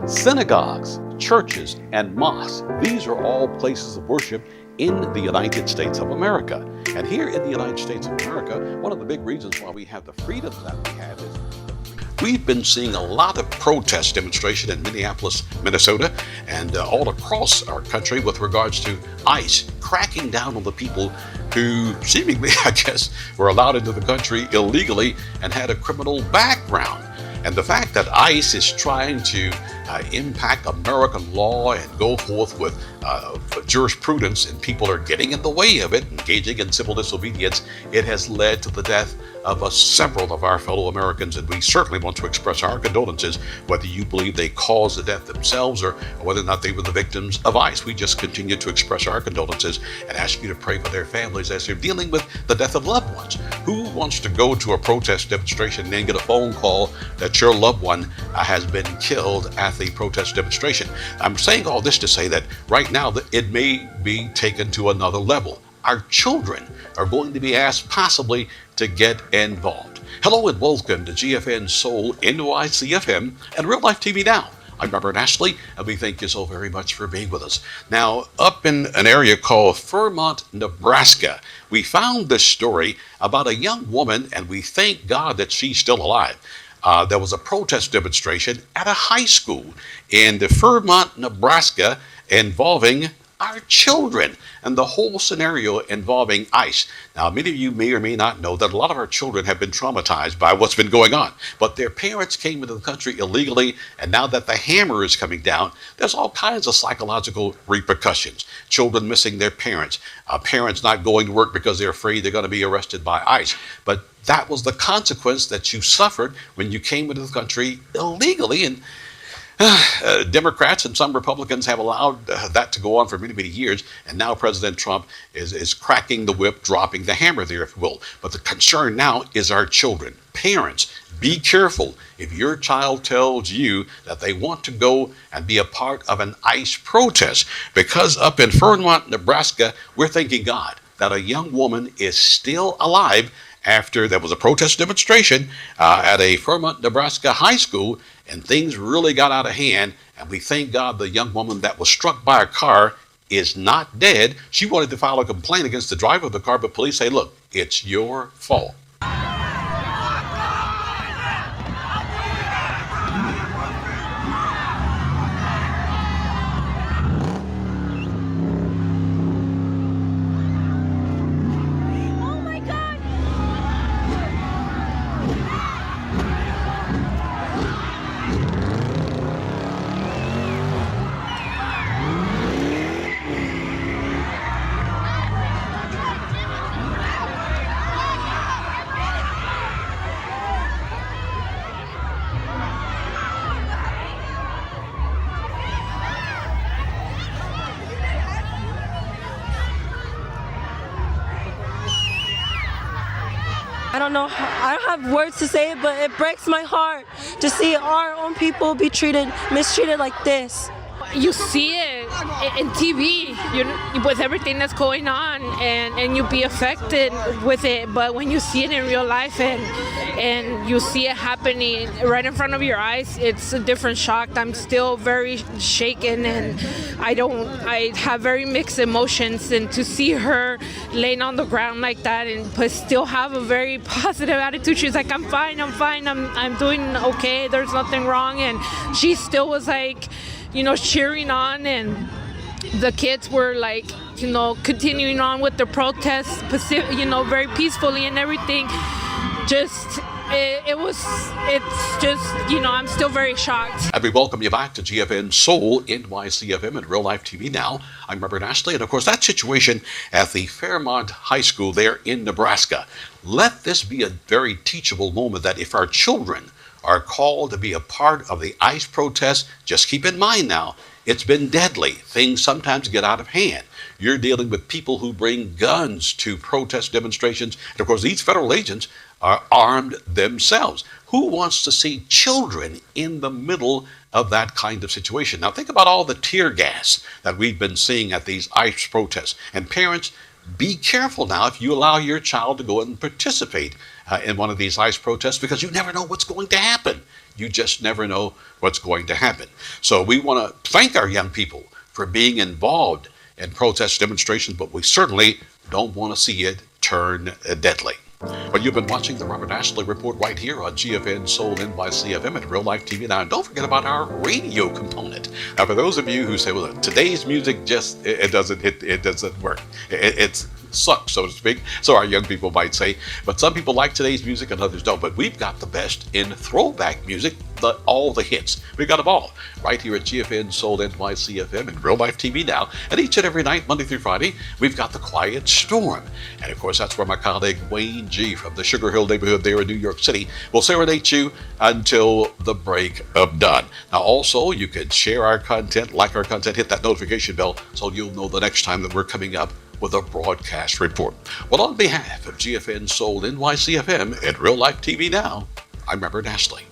Synagogues, churches, and mosques, these are all places of worship in the United States of America. And here in the United States of America, one of the big reasons why we have the freedom that we have is we've been seeing a lot of protest demonstration in Minneapolis, Minnesota, and all across our country with regards to ICE cracking down on the people who seemingly, I guess, were allowed into the country illegally and had a criminal background. And the fact that ICE is trying to impact American law and go forth with jurisprudence, and people are getting in the way of it, engaging in civil disobedience, it has led to the death of several of our fellow Americans, and we certainly want to express our condolences, whether you believe they caused the death themselves or whether or not they were the victims of ICE. We just continue to express our condolences and ask you to pray for their families as they're dealing with the death of loved ones. Who wants to go to a protest demonstration and then get a phone call that your loved one has been killed at the protest demonstration? I'm saying all this to say that right now it may be taken to another level. Our children are going to be asked possibly to get involved. Hello and welcome to GFN Soul NYCFM and Real Life TV Now. I'm Robert Ashley, and we thank you so very much for being with us. Now, up in an area called Fremont, Nebraska, we found this story about a young woman, and we thank God that she's still alive. There was a protest demonstration at a high school in Fremont, Nebraska, involving our children, and the whole scenario involving ICE. Now, many of you may or may not know that a lot of our children have been traumatized by what's been going on, but their parents came into the country illegally, and now that the hammer is coming down, there's all kinds of psychological repercussions. Children missing their parents, parents not going to work because they're afraid they're going to be arrested by ICE. But that was the consequence that you suffered when you came into the country illegally, and Democrats and some Republicans have allowed that to go on for many, many years, and now President Trump is cracking the whip, dropping the hammer there, if you will. But the concern now is our children. Parents, be careful if your child tells you that they want to go and be a part of an ICE protest, because up in Fremont, Nebraska, we're thanking God that a young woman is still alive after there was a protest demonstration at a Fremont, Nebraska high school, and things really got out of hand. And we thank God the young woman that was struck by a car is not dead. She wanted to file a complaint against the driver of the car, but police say, look, it's your fault. I don't know, I don't have words to say it, but it breaks my heart to see our own people be mistreated like this. You see it in TV, with everything that's going on, and you be affected with it. But when you see it in real life and you see it happening right in front of your eyes, it's a different shock. I'm still very shaken, and I have very mixed emotions. And to see her laying on the ground like that, but still have a very positive attitude. She's like, I'm fine, I'm doing okay, there's nothing wrong. And she still was like, cheering on, and the kids were like, continuing on with the protests, very peacefully and everything. I'm still very shocked. And we welcome you back to GFN Soul NYCFM and Real Life TV Now. I'm Robert Ashley, and of course that situation at the Fremont High School there in Nebraska. Let this be a very teachable moment that if our children are called to be a part of the ICE protest, just keep in mind now, it's been deadly. Things sometimes get out of hand. You're dealing with people who bring guns to protest demonstrations. And of course, these federal agents are armed themselves. Who wants to see children in the middle of that kind of situation? Now, think about all the tear gas that we've been seeing at these ICE protests. And parents, be careful now if you allow your child to go and participate in one of these ICE protests, because you never know what's going to happen. You just never know what's going to happen. So we want to thank our young people for being involved in protest demonstrations, but we certainly don't want to see it turn deadly. Well, you've been watching the Robert Ashley Report right here on GFN Soul NYCFM and Real Life TV Now. And don't forget about our radio component. Now, for those of you who say, well, today's music just, it doesn't work. It sucks, so to speak. So our young people might say, but some people like today's music and others don't. But we've got the best in throwback music, all the hits. We've got them all right here at GFN Soul NYCFM and Real Life TV Now. And each and every night, Monday through Friday, we've got The Quiet Storm. And of course, that's where my colleague Wayne G. from the Sugar Hill neighborhood there in New York City will serenade you until the break of dawn. Now, also, you can share our content, like our content, hit that notification bell so you'll know the next time that we're coming up with a broadcast report. Well, on behalf of GFN Soul NYCFM and Real Life TV Now, I'm Robert Ashley.